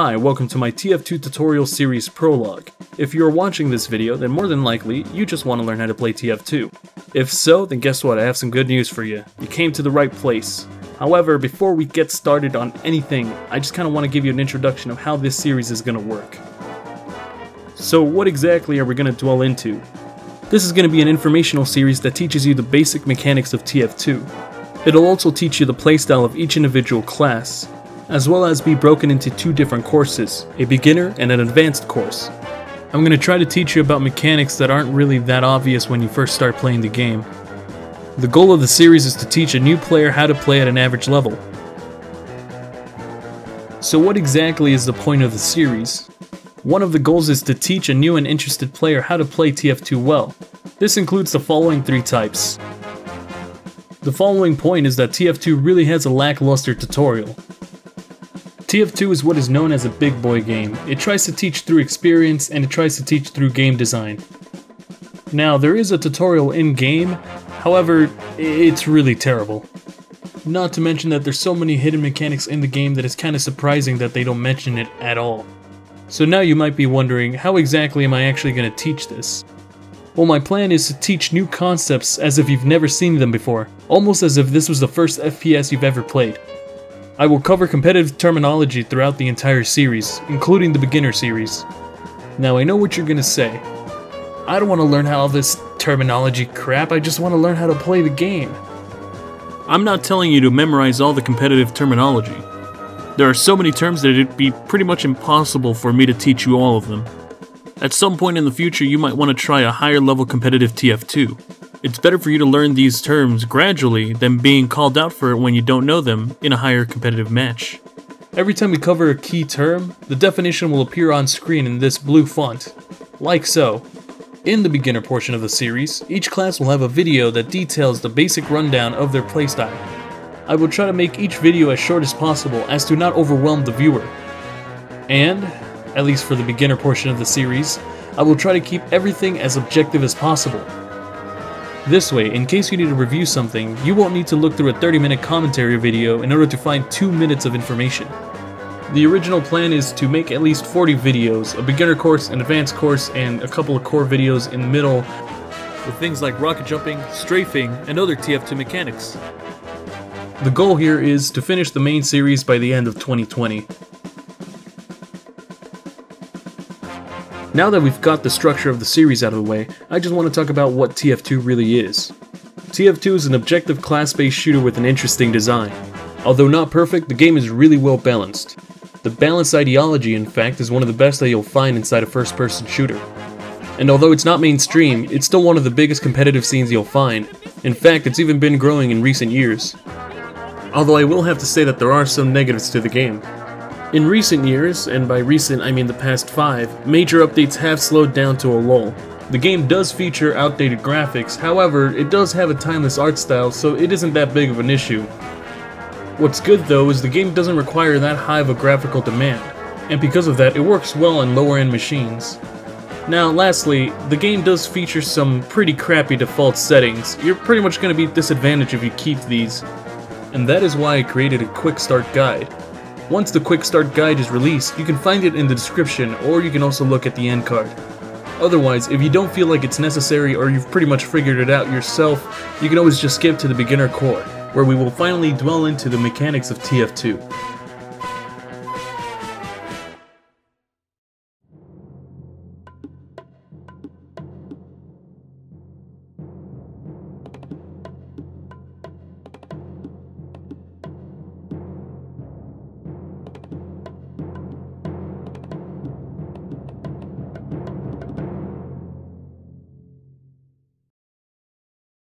Hi, welcome to my TF2 tutorial series Prologue. If you're watching this video, then more than likely, you just want to learn how to play TF2. If so, then guess what, I have some good news for you. You came to the right place. However, before we get started on anything, I just kind of want to give you an introduction of how this series is going to work. So what exactly are we going to dwell into? This is going to be an informational series that teaches you the basic mechanics of TF2. It'll also teach you the playstyle of each individual class, as well as be broken into two different courses, a beginner and an advanced course. I'm going to try to teach you about mechanics that aren't really that obvious when you first start playing the game. The goal of the series is to teach a new player how to play at an average level. So what exactly is the point of the series? One of the goals is to teach a new and interested player how to play TF2 well. This includes the following three types. The following point is that TF2 really has a lackluster tutorial. TF2 is what is known as a big boy game. It tries to teach through experience and it tries to teach through game design. Now, there is a tutorial in-game, however, it's really terrible. Not to mention that there's so many hidden mechanics in the game that it's kind of surprising that they don't mention it at all. So now you might be wondering, how exactly am I actually going to teach this? Well, my plan is to teach new concepts as if you've never seen them before, almost as if this was the first FPS you've ever played. I will cover competitive terminology throughout the entire series, including the beginner series. Now I know what you're gonna say. I don't want to learn how all this terminology crap, I just want to learn how to play the game. I'm not telling you to memorize all the competitive terminology. There are so many terms that it'd be pretty much impossible for me to teach you all of them. At some point in the future you might want to try a higher level competitive TF2. It's better for you to learn these terms gradually than being called out for it when you don't know them in a higher competitive match. Every time we cover a key term, the definition will appear on screen in this blue font, like so. In the beginner portion of the series, each class will have a video that details the basic rundown of their playstyle. I will try to make each video as short as possible as to not overwhelm the viewer. And, at least for the beginner portion of the series, I will try to keep everything as objective as possible. This way, in case you need to review something, you won't need to look through a 30-minute commentary video in order to find 2 minutes of information. The original plan is to make at least 40 videos, a beginner course, an advanced course, and a couple of core videos in the middle with things like rocket jumping, strafing, and other TF2 mechanics. The goal here is to finish the main series by the end of 2020. Now that we've got the structure of the series out of the way, I just want to talk about what TF2 really is. TF2 is an objective class-based shooter with an interesting design. Although not perfect, the game is really well balanced. The balanced ideology, in fact, is one of the best that you'll find inside a first-person shooter. And although it's not mainstream, it's still one of the biggest competitive scenes you'll find. In fact, it's even been growing in recent years. Although I will have to say that there are some negatives to the game. In recent years, and by recent I mean the past 5, major updates have slowed down to a lull. The game does feature outdated graphics, however, it does have a timeless art style, so it isn't that big of an issue. What's good though is the game doesn't require that high of a graphical demand, and because of that it works well on lower end machines. Now lastly, the game does feature some pretty crappy default settings. You're pretty much going to be disadvantaged if you keep these, and that is why I created a quick start guide. Once the quick start guide is released, you can find it in the description, or you can also look at the end card. Otherwise, if you don't feel like it's necessary or you've pretty much figured it out yourself, you can always just skip to the beginner core, where we will finally dwell into the mechanics of TF2.